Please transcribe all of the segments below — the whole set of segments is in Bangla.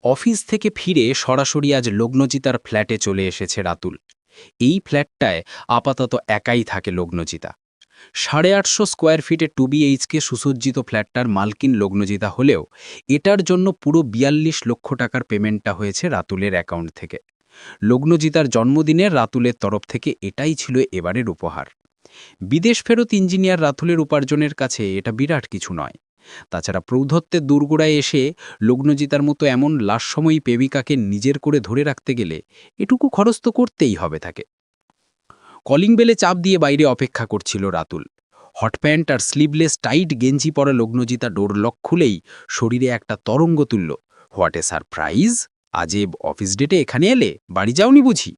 অফিস থেকে ফিরে সরাসরি আজ লগ্নজিতার ফ্ল্যাটে চলে এসেছে রাতুল। এই ফ্ল্যাটটায় আপাতত একাই থাকে লগ্নজিতা। 850 স্কোয়ার ফিটে 2 BHK সুসজ্জিত ফ্ল্যাটটার মালকিন লগ্নজিতা হলেও এটার জন্য পুরো 42 লক্ষ টাকার পেমেন্টটা হয়েছে রাতুলের অ্যাকাউন্ট থেকে। লগ্নজিতার জন্মদিনের রাতুলের তরফ থেকে এটাই ছিল এবারের উপহার। বিদেশ ফেরত ইঞ্জিনিয়ার রাতুলের উপার্জনের কাছে এটা বিরাট কিছু নয়। তাছাড়া প্রৌঢ়ত্বের দোরগোড়ায় এসে লগ্নজিতার মতো এমন লাশসময়ী প্রেমিকাকে নিজের করে ধরে রাখতে গেলে এটুকু খরচ তো করতেই হবে তাকে। কলিং বেলে চাপ দিয়ে বাইরে অপেক্ষা করছিল রাতুল। হট প্যান্ট আর স্লিভলেস টাইট গেঞ্জি পরা লগ্নজিতা ডোর লক খুলেই শরীরে একটা তরঙ্গ তুলল। What a surprise! আজেব অফিস ডেটে এখানে এলে, বাড়ি যাওনি বুঝি?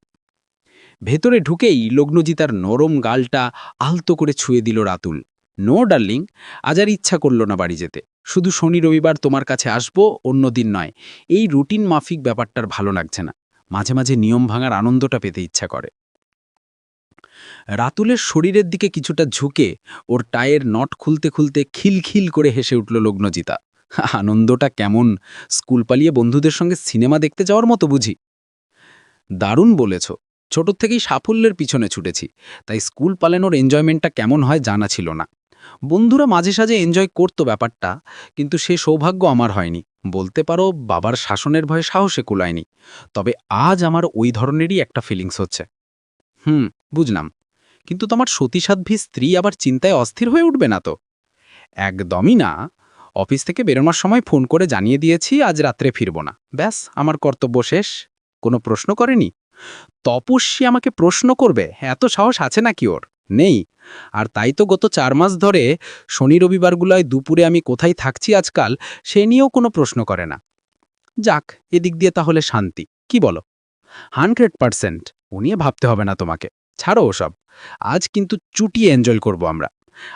ভেতরে ঢুকেই লগ্নজিতার নরম গালটা আলতো করে ছুঁয়ে দিল রাতুল। নো ডার্লিং, আজ আর ইচ্ছা করল না বাড়ি যেতে। শুধু শনি রবিবার তোমার কাছে আসবো, অন্য দিন নয়। এই রুটিন মাফিক ব্যাপারটার ভালো লাগছে না। মাঝে মাঝে নিয়ম ভাঙার আনন্দটা পেতে ইচ্ছা করে। রাতুলের শরীরের দিকে কিছুটা ঝুঁকে ওর টায়ের নট খুলতে খুলতে খিলখিল করে হেসে উঠল লগ্নজিতা। আনন্দটা কেমন, স্কুল পালিয়ে বন্ধুদের সঙ্গে সিনেমা দেখতে যাওয়ার মতো বুঝি? দারুণ বলেছ। ছোট থেকেই সাফল্যের পিছনে ছুটেছি, তাই স্কুল পালানোর এনজয়মেন্টটা কেমন হয় জানা ছিল না। বন্ধুরা মাঝে সাঝে এনজয় করতো ব্যাপারটা, কিন্তু সে সৌভাগ্য আমার হয়নি। বলতে পারো বাবার শাসনের ভয়ে সাহসে কুলায়নি। তবে আজ আমার ওই ধরনেরই একটা ফিলিংস হচ্ছে। বুঝলাম। কিন্তু তোমার সতীসাধ্বী স্ত্রী আবার চিন্তায় অস্থির হয়ে উঠবে না তো? একদমই না। অফিস থেকে বেরোনোর সময় ফোন করে জানিয়ে দিয়েছি আজ রাত্রে ফিরব না। ব্যাস, আমার কর্তব্য শেষ। কোনো প্রশ্ন করেনি। তপস্বী আমাকে প্রশ্ন করবে এত সাহস আছে নাকি ওর? নেই। আর তাই তো গত 4 মাস ধরে শনি রবিবারগুলোয় দুপুরে আমি কোথায় থাকছি আজকাল সে নিয়েও কোনো প্রশ্ন করে না। যাক, এদিক দিয়ে তাহলে শান্তি, কি বলো? 100%। ও নিয়ে ভাবতে হবে না তোমাকে। ছাড়ো ওসব। আজ কিন্তু চুটিয়ে এনজয় করব আমরা।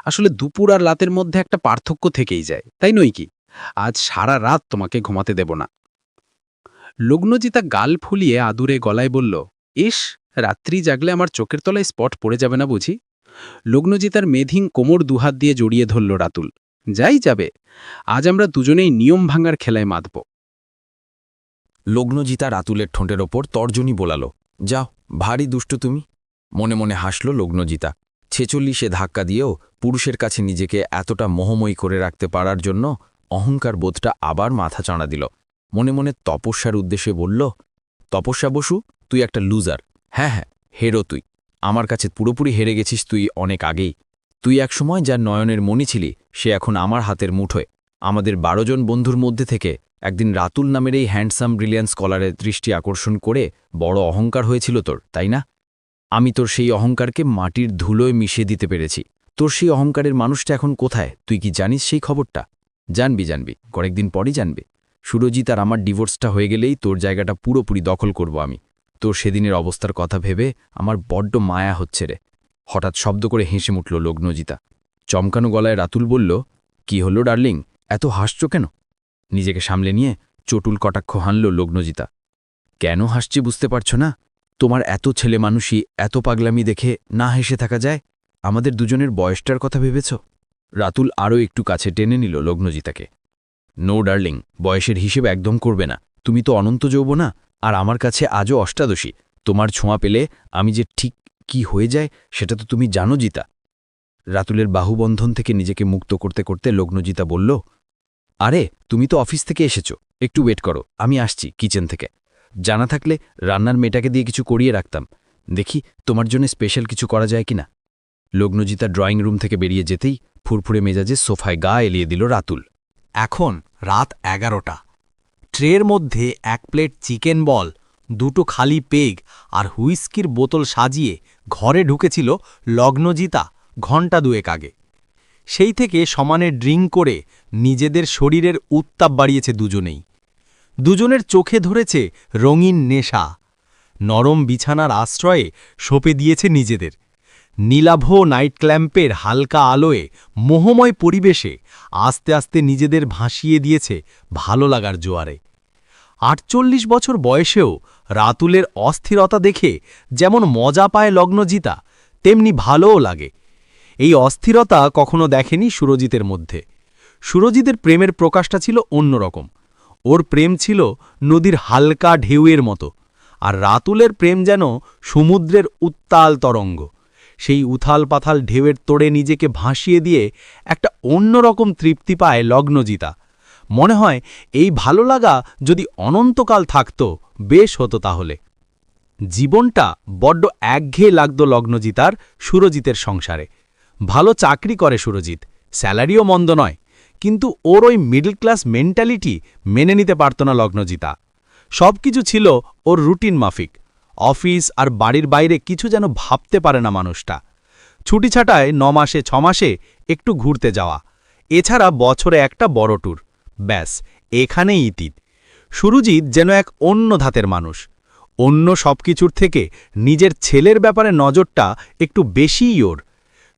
আসলে দুপুর আর রাতের মধ্যে একটা পার্থক্য থেকেই যায়, তাই নয় কি? আজ সারা রাত তোমাকে ঘুমাতে দেব না। লগ্নজিতা গাল ফুলিয়ে আদুরে গলায় বলল, ইস, রাত্রি জাগলে আমার চোখের তলায় স্পট পড়ে যাবে না বুঝি? লগ্নজিতার মেধিং কোমর দুহাত দিয়ে জড়িয়ে ধরল রাতুল। যাই যাবে, আজ আমরা দুজনেই নিয়ম ভাঙার খেলায় মাতব। লগ্নজিতা রাতুলের ঠোঁটের ওপর তর্জনী বোলালো, যাও, ভারী দুষ্ট তুমি। মনে মনে হাসল লগ্নজিতা। 46-এ ধাক্কা দিয়েও পুরুষের কাছে নিজেকে এতটা মোহময়ী করে রাখতে পারার জন্য অহংকার বোধটা আবার মাথা চাঁড়া দিল। মনে মনে তপস্যার উদ্দেশ্যে বলল, তপস্যা বসু, তুই একটা লুজার। হ্যাঁ হ্যাঁ, হেরো তুই। আমার কাছে পুরোপুরি হেরে গেছিস তুই অনেক আগেই। তুই একসময় যার নয়নের মণি ছিলি সে এখন আমার হাতের মুঠোয়। আমাদের 12 জন বন্ধুর মধ্যে থেকে একদিন রাতুল নামের এই হ্যান্ডসাম ব্রিলিয়ান্ট স্কলারের দৃষ্টি আকর্ষণ করে বড় অহংকার হয়েছিল তোর, তাই না? আমি তোর সেই অহংকারকে মাটির ধুলোয় মিশিয়ে দিতে পেরেছি। তোর সেই অহংকারের মানুষটা এখন কোথায় তুই কি জানিস সেই খবরটা? জানবি, কয়েকদিন পরই জানবি। সুরজিৎ আর আমার ডিভোর্সটা হয়ে গেলেই তোর জায়গাটা পুরোপুরি দখল করব আমি। তোর সেদিনের অবস্থার কথা ভেবে আমার বড্ড মায়া হচ্ছে রে। হঠাৎ শব্দ করে হেসে উঠল লগ্নজিতা। চমকানো গলায় রাতুল বলল, কি হলো ডার্লিং, এত হাসছ কেন? নিজেকে সামলে নিয়ে চটুল কটাক্ষ হানল লগ্নজিতা। কেন হাসছি বুঝতে পারছ না? তোমার এত ছেলে মানুষই এত পাগলামি দেখে না হেসে থাকা যায়? আমাদের দুজনের বয়সটার কথা ভেবেছ? রাতুল আরও একটু কাছে টেনে নিল লগ্নজিতাকে। নো ডার্লিং, বয়সের হিসেব একদম করবে না। তুমি তো অনন্ত যৌবনা, আর আমার কাছে আজও অষ্টাদশী। তোমার ছোঁয়া পেলে আমি যে ঠিক কি হয়ে যায় সেটা তো তুমি জানো জিতা। রাতুলের বাহুবন্ধন থেকে নিজেকে মুক্ত করতে করতে লগ্নজিতা বলল, আরে তুমি তো অফিস থেকে এসেছো, একটু ওয়েট করো, আমি আসছি কিচেন থেকে। জানা থাকলে রান্নার মেয়েটাকে দিয়ে কিছু করিয়ে রাখতাম। দেখি তোমার জন্য স্পেশাল কিছু করা যায় কিনা। লগ্নজিতা ড্রয়িং রুম থেকে বেরিয়ে যেতেই ফুরফুরে মেজাজে সোফায় গা এলিয়ে দিল রাতুল। এখন রাত 11টা। ট্রের মধ্যে 1 প্লেট চিকেন বল, 2টো খালি পেগ আর হুইস্কির বোতল সাজিয়ে ঘরে ঢুকেছিল লগ্নজিতা ঘণ্টা 2 আগে। সেই থেকে সমানে ড্রিঙ্ক করে নিজেদের শরীরের উত্তাপ বাড়িয়েছে দুজনেই। দুজনের চোখে ধরেছে রঙিন নেশা। নরম বিছানার আশ্রয়ে সঁপে দিয়েছে নিজেদের। নীলাভ নাইট ক্ল্যাম্পের হালকা আলোয় মোহময় পরিবেশে আস্তে আস্তে নিজেদের ভাসিয়ে দিয়েছে ভালো লাগার জোয়ারে। 48 বছর বয়সেও রাতুলের অস্থিরতা দেখে যেমন মজা পায় লগ্নজিতা, তেমনি ভালোও লাগে। এই অস্থিরতা কখনো দেখেনি সুরজিতের মধ্যে। সুরজিতের প্রেমের প্রকাশটা ছিল অন্যরকম। ওর প্রেম ছিল নদীর হালকা ঢেউয়ের মতো, আর রাতুলের প্রেম যেন সমুদ্রের উত্তাল তরঙ্গ। সেই উথাল পাথাল ঢেউয়ের তোড়ে নিজেকে ভাসিয়ে দিয়ে একটা অন্যরকম তৃপ্তি পায় লগ্নজিতা। মনে হয় এই ভালো লাগা যদি অনন্তকাল থাকত বেশ হতো তাহলে। জীবনটা বড্ড একঘেয়ে লাগত লগ্নজিতার সুরজিতের সংসারে। ভালো চাকরি করে সুরজিৎ, স্যালারিও মন্দ নয়, কিন্তু ওর ওই মিডল ক্লাস মেন্টালিটি মেনে নিতে পারত না লগ্নজিতা। সব কিছু ছিল ওর রুটিন মাফিক, অফিস আর বাড়ির বাইরে কিছু যেন ভাবতে পারে না মানুষটা। ছুটি ছাটায় 9 মাসে 6 মাসে একটু ঘুরতে যাওয়া, এছাড়া বছরে একটা বড় ট্যুর, ব্যাস এখানেই ইতি। সুরজিৎ যেন এক অন্য ধাতের মানুষ, অন্য সব কিছুর থেকে নিজের ছেলের ব্যাপারে নজরটা একটু বেশিই ওর।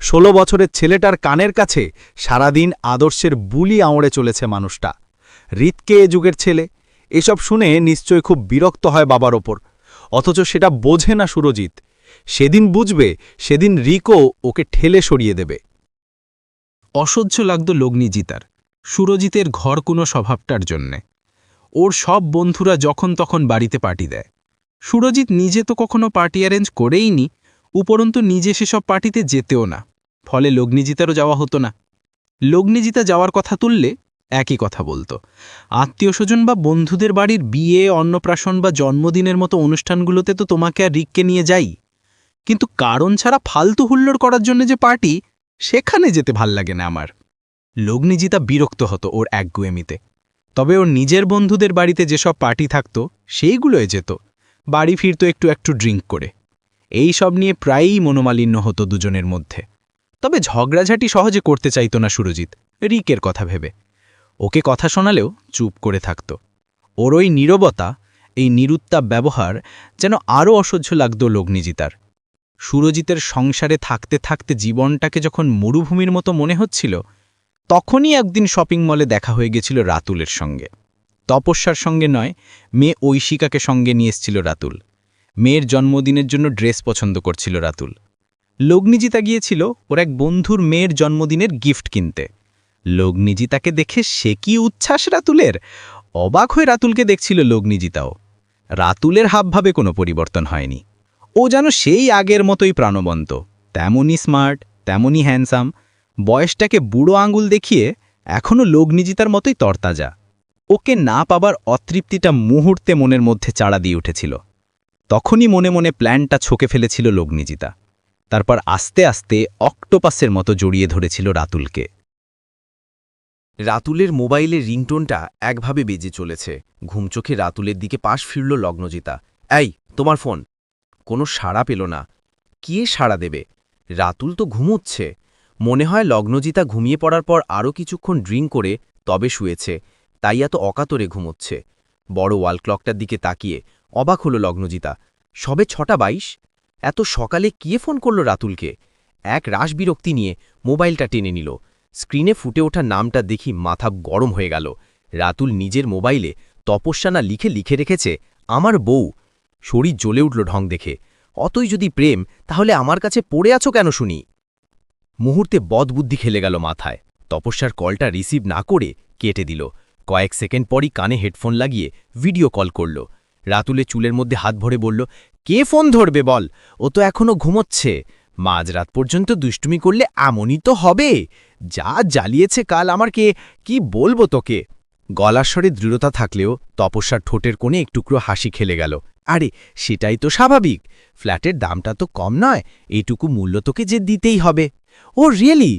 16 বছরের ছেলেটার কানের কাছে সারাদিন আদর্শের বুলি আঁড়ে চলেছে মানুষটা। রিতকে এ যুগের ছেলে, এসব শুনে নিশ্চয় খুব বিরক্ত হয় বাবার ওপর, অথচ সেটা বোঝে না সুরজিৎ। সেদিন বুঝবে, সেদিন রিকো ওকে ঠেলে সরিয়ে দেবে। অসহ্য লাগত লগ্নজিতার সুরজিতের ঘর কোনো স্বভাবটার জন্যে। ওর সব বন্ধুরা যখন তখন বাড়িতে পার্টি দেয়। সুরজিৎ নিজে তো কখনো পার্টি অ্যারেঞ্জ করেইনি, উপরন্তু নিজে সেসব পার্টিতে যেতেও না, ফলে লগ্নজিতারও যাওয়া হতো না। লগ্নজিতা যাওয়ার কথা তুললে একই কথা বলতো, আত্মীয় স্বজন বা বন্ধুদের বাড়ির বিয়ে, অন্নপ্রাশন বা জন্মদিনের মতো অনুষ্ঠানগুলোতে তো তোমাকে আর রিককে নিয়ে যাই, কিন্তু কারণ ছাড়া ফালতু হুল্লোড় করার জন্য যে পার্টি, সেখানে যেতে ভাল লাগে না আমার। লগ্নজিতা বিরক্ত হতো ওর একগুয়েমিতে। তবে ওর নিজের বন্ধুদের বাড়িতে যেসব পার্টি থাকত সেইগুলোয় যেত, বাড়ি ফিরত একটু একটু ড্রিঙ্ক করে। এই সব নিয়ে প্রায়ই মনোমালিন্য হতো দুজনের মধ্যে। তবে ঝগড়াঝাটি সহজে করতে চাইত না সুরজিৎ, রিকের কথা ভেবে। ওকে কথা শোনালেও চুপ করে থাকত। ওর ওই নীরবতা, এই নিরুত্তাপ ব্যবহার যেন আরও অসহ্য লাগত লগ্নজিতার। সুরজিতের সংসারে থাকতে থাকতে জীবনটাকে যখন মরুভূমির মতো মনে হচ্ছিল, তখনই একদিন শপিং মলে দেখা হয়ে গেছিল রাতুলের সঙ্গে। তপস্যার সঙ্গে নয়, মেয়ে ঐশিকাকে সঙ্গে নিয়ে এসেছিল রাতুল। মেয়ের জন্মদিনের জন্য ড্রেস পছন্দ করছিল রাতুল। লগ্নজিতা গিয়েছিল ওর এক বন্ধুর মেয়ের জন্মদিনের গিফট কিনতে। লগ্নজিতাকে দেখে সে কি উচ্ছ্বাস রাতুলের! অবাক হয়ে রাতুলকে দেখছিল লগ্নজিতাও। রাতুলের হাবভাবে কোনো পরিবর্তন হয়নি। ও যেন সেই আগের মতোই প্রাণবন্ত, তেমনই স্মার্ট, তেমনই হ্যান্ডসাম। বয়সটাকে বুড়ো আঙুল দেখিয়ে এখনও লগ্নজিতার মতোই তরতাজা। ওকে না পাবার অতৃপ্তিটা মুহূর্তে মনের মধ্যে চাড়া দিয়ে উঠেছিল। তখনই মনে মনে প্ল্যানটা ছকে ফেলেছিল লগ্নজিতা। তারপর আস্তে আস্তে অক্টোপাসের মতো জড়িয়ে ধরেছিল রাতুলকে। রাতুলের মোবাইলের রিংটোনটা একভাবে বেজে চলেছে। ঘুমচোখে রাতুলের দিকে পাশ ফিরল লগ্নজিতা। এই, তোমার ফোন। কোনো সাড়া পেল না। কে সাড়া দেবে? রাতুল তো ঘুমোচ্ছে। মনে হয় লগ্নজিতা ঘুমিয়ে পড়ার পর আরও কিছুক্ষণ ড্রিঙ্ক করে তবে শুয়েছে, তাই এত অকাতরে ঘুমোচ্ছে। বড় ওয়াল ক্লকটার দিকে তাকিয়ে অবাক হল লগ্নজিতা। সবে 6:22। এত সকালে কে ফোন করল রাতুলকে? এক রাশ বিরক্তি নিয়ে মোবাইলটা টেনে নিল। স্ক্রিনে ফুটে ওঠা নামটা দেখি মাথা গরম হয়ে গেল। রাতুল নিজের মোবাইলে তপস্যা না লিখে রেখেছে আমার বউ। শরীর জ্বলে উঠল ঢং দেখে। অতই যদি প্রেম, তাহলে আমার কাছে পড়ে আছো কেন শুনি? মুহূর্তে বদবুদ্ধি খেলে গেল মাথায়। তপস্যার কলটা রিসিভ না করে কেটে দিল। কয়েক সেকেন্ড পরই কানে হেডফোন লাগিয়ে ভিডিও কল করল। রাতুলে চুলের মধ্যে হাত ভরে বলল, কে ফোন ধরবে বল? ও তো এখনো ঘুমোচ্ছে। মাঝরাত পর্যন্ত দুষ্টুমি করলে এমনই তো হবে। যা জ্বালিয়েছে কাল আমারকে, কি বলবো তোকে? গলার স্বরে দৃঢ়তা থাকলেও তপস্যার ঠোঁটের কোণে এক টুকরো হাসি খেলে গেল। আরে, সেটাই তো স্বাভাবিক। ফ্ল্যাটের দামটা তো কম নয়, এইটুকু মূল্য তোকে যে দিতেই হবে। ও রিয়েলি?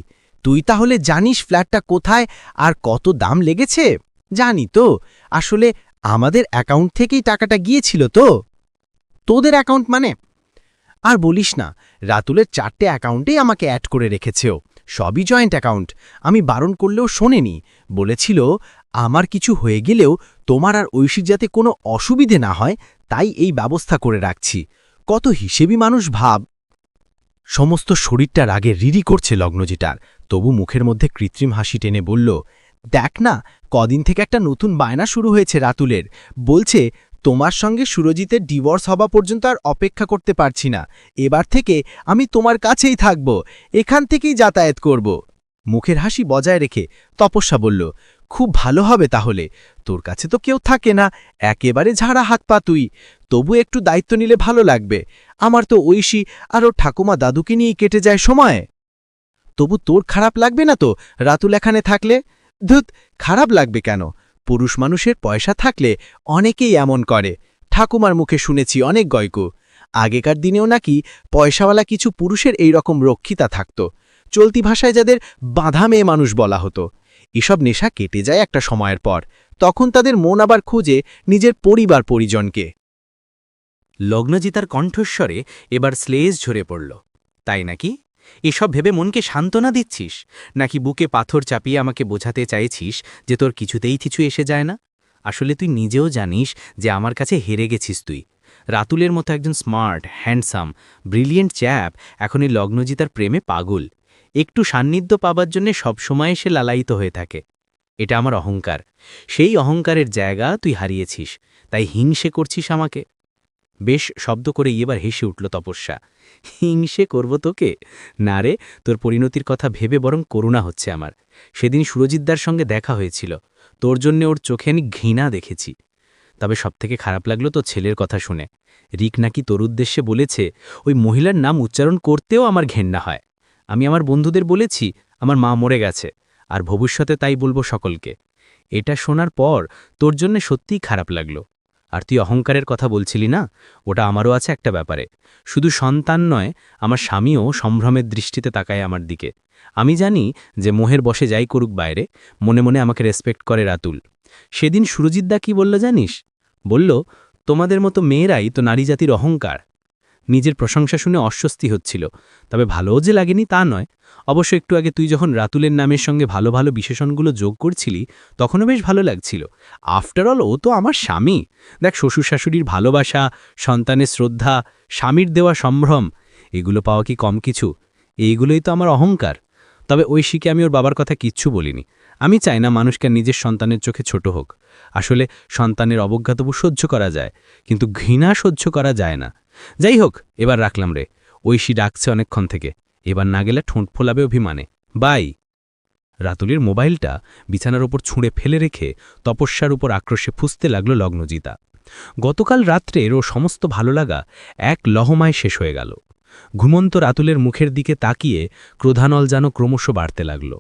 তুই তাহলে জানিস ফ্ল্যাটটা কোথায় আর কত দাম লেগেছে? জানি তো, আসলে আমাদের অ্যাকাউন্ট থেকেই টাকাটা গিয়েছিল তো। তোদের অ্যাকাউন্ট মানে? আর বলিস না, রাতুলের 4টে অ্যাকাউন্টেই আমাকে অ্যাড করে রেখেছেও। সবই জয়েন্ট অ্যাকাউন্ট। আমি বারণ করলেও শোনেনি। বলেছিল আমার কিছু হয়ে গেলেও তোমার আর ঐশীর যাতে কোনো অসুবিধে না হয়, তাই এই ব্যবস্থা করে রাখছি। কত হিসেবি মানুষ ভাব। সমস্ত শরীরটা রাগে রিরি করছে লগ্নজিটার, তবু মুখের মধ্যে কৃত্রিম হাসি টেনে বলল, দেখ না, কদিন থেকে একটা নতুন বায়না শুরু হয়েছে রাতুলের। বলছে তোমার সঙ্গে সুরজিতের ডিভোর্স হওয়া পর্যন্ত আর অপেক্ষা করতে পারছি না। এবার থেকে আমি তোমার কাছেই থাকব, এখান থেকেই যাতায়াত করব। মুখের হাসি বজায় রেখে তপস্যা বলল, খুব ভালো হবে তাহলে, তোর কাছে তো কেউ থাকে না, একেবারে ঝাড়া হাত পা তুই, তবু একটু দায়িত্ব নিলে ভালো লাগবে। আমার তো ঐশী আর ওর ঠাকুমা দাদুকে নিয়েই কেটে যায় সময়। তবু তোর খারাপ লাগবে না তো রাতুল এখানে থাকলে? ধুত, খারাপ লাগবে কেন? পুরুষ মানুষের পয়সা থাকলে অনেকেই এমন করে, ঠাকুমার মুখে শুনেছি অনেক গল্প। আগেকার দিনেও নাকি পয়সাওয়ালা কিছু পুরুষের এই রকম রক্ষিতা থাকত, চলতি ভাষায় যাদের বাঁধা মেয়ে মানুষ বলা হতো। এসব নেশা কেটে যায় একটা সময়ের পর, তখন তাদের মন আবার খুঁজে নিজের পরিবার পরিজনকে। লগ্নজিতার কণ্ঠস্বরে এবার শ্লেষ ঝরে পড়ল। তাই নাকি? এসব ভেবে মনকে সান্ত্বনা দিচ্ছিস, নাকি বুকে পাথর চাপিয়ে আমাকে বোঝাতে চাইছিস যে তোর কিছুতেই কিছু এসে যায় না? আসলে তুই নিজেও জানিস যে আমার কাছে হেরে গেছিস তুই। রাতুলের মতো একজন স্মার্ট, হ্যান্ডসাম, ব্রিলিয়েন্ট চ্যাপ এখন এই লগ্নজিতার প্রেমে পাগল। একটু সান্নিধ্য পাবার জন্যে সবসময় সে লালায়িত হয়ে থাকে। এটা আমার অহংকার। সেই অহংকারের জায়গা তুই হারিয়েছিস, তাই হিংসে করছিস আমাকে। বেশ শব্দ করে এবার হেসে উঠল তপস্যা। হিংসে করব তোকে? না রে, তোর পরিণতির কথা ভেবে বরং করুণা হচ্ছে আমার। সেদিন সুরজিৎদার সঙ্গে দেখা হয়েছিল, তোর জন্যে ওর চোখে আমি ঘৃণা দেখেছি। তবে সবথেকে খারাপ লাগলো তোর ছেলের কথা শুনে। রিক নাকি তোর উদ্দেশ্যে বলেছে ওই মহিলার নাম উচ্চারণ করতেও আমার ঘেন্না হয়। আমি আমার বন্ধুদের বলেছি আমার মা মরে গেছে, আর ভবিষ্যতে তাই বলবো সকলকে। এটা শোনার পর তোর জন্যে সত্যিই খারাপ লাগলো। আর তুই অহংকারের কথা বলছিলি না, ওটা আমারও আছে একটা ব্যাপারে। শুধু সন্তান নয়, আমার স্বামীও সম্ভ্রমের দৃষ্টিতে তাকায় আমার দিকে। আমি জানি যে মোহের বসে যাই করুক বাইরে, মনে মনে আমাকে রেসপেক্ট করে রাতুল। সেদিন সুরজিৎদা কি বলল জানিস? বলল, তোমাদের মতো মেয়েরাই তো নারী জাতির অহংকার। নিজের প্রশংসা শুনে অস্বস্তি হচ্ছিল, তবে ভালোও যে লাগেনি তা নয়। অবশ্য একটু আগে তুই যখন রাতুলের নামের সঙ্গে ভালো ভালো বিশেষণগুলো যোগ করছিলি, তখনও বেশ ভালো লাগছিল। আফটারঅল ও তো আমার স্বামী। দেখ, শ্বশুর শাশুড়ির ভালোবাসা, সন্তানের শ্রদ্ধা, স্বামীর দেওয়া সম্ভ্রম, এগুলো পাওয়া কি কম কিছু? এইগুলোই তো আমার অহংকার। তবে ঐশীকে আমি ওর বাবার কথা কিচ্ছু বলিনি। আমি চাই না মানুষকে নিজের সন্তানের চোখে ছোট হোক। আসলে সন্তানের অবজ্ঞা তবু সহ্য করা যায়, কিন্তু ঘৃণা সহ্য করা যায় না। যাই হোক, এবার রাখলাম রে। ঐশী ডাকছে অনেকক্ষণ থেকে, এবার না গেলে ঠোঁট ফোলাবে অভিমানে। বাই। রাতুলের মোবাইলটা বিছানার ওপর ছুঁড়ে ফেলে রেখে তপস্যার উপর আক্রোশে ফুঁসতে লাগল লগ্নজিতা। গতকাল রাত্রের ও সমস্ত ভালো লাগা এক লহমায় শেষ হয়ে গেল। ঘুমন্ত রাতুলের মুখের দিকে তাকিয়ে ক্রোধানল যেন ক্রমশ বাড়তে লাগল।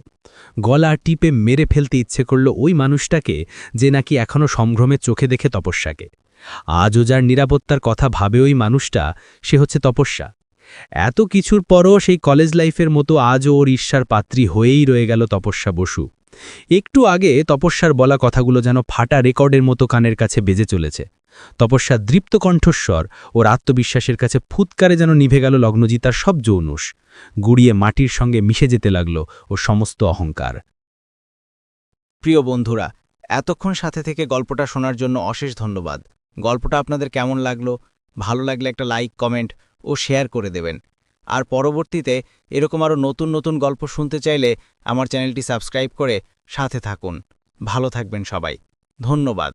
গলা টিপে মেরে ফেলতে ইচ্ছে করল ওই মানুষটাকে, যে নাকি এখনও সম্ভ্রমে চোখে দেখে তপস্যাকে। আজও যার নিরাপত্তার কথা ভাবে ওই মানুষটা, সে হচ্ছে তপস্যা। এত কিছুর পরও সেই কলেজ লাইফের মতো আজও ওর ঈর্ষার পাত্রী হয়েই রয়ে গেল তপস্যা বসু। একটু আগে তপস্যার বলা কথাগুলো যেন ফাটা রেকর্ডের মতো কানের কাছে বেজে চলেছে। তপস্যার দৃপ্ত কণ্ঠস্বর ওর আত্মবিশ্বাসের কাছে ফুৎকারে যেন নিভে গেল লগ্নজিতার সব যৌনুষ। গুড়িয়ে মাটির সঙ্গে মিশে যেতে লাগল ওর সমস্ত অহংকার। প্রিয় বন্ধুরা, এতক্ষণ সাথে থেকে গল্পটা শোনার জন্য অশেষ ধন্যবাদ। গল্পটা আপনাদের কেমন লাগলো? ভালো লাগলে একটা লাইক, কমেন্ট ও শেয়ার করে দেবেন। আর পরবর্তীতে এরকম আরও নতুন নতুন গল্প শুনতে চাইলে আমার চ্যানেলটি সাবস্ক্রাইব করে সাথে থাকুন। ভালো থাকবেন সবাই। ধন্যবাদ।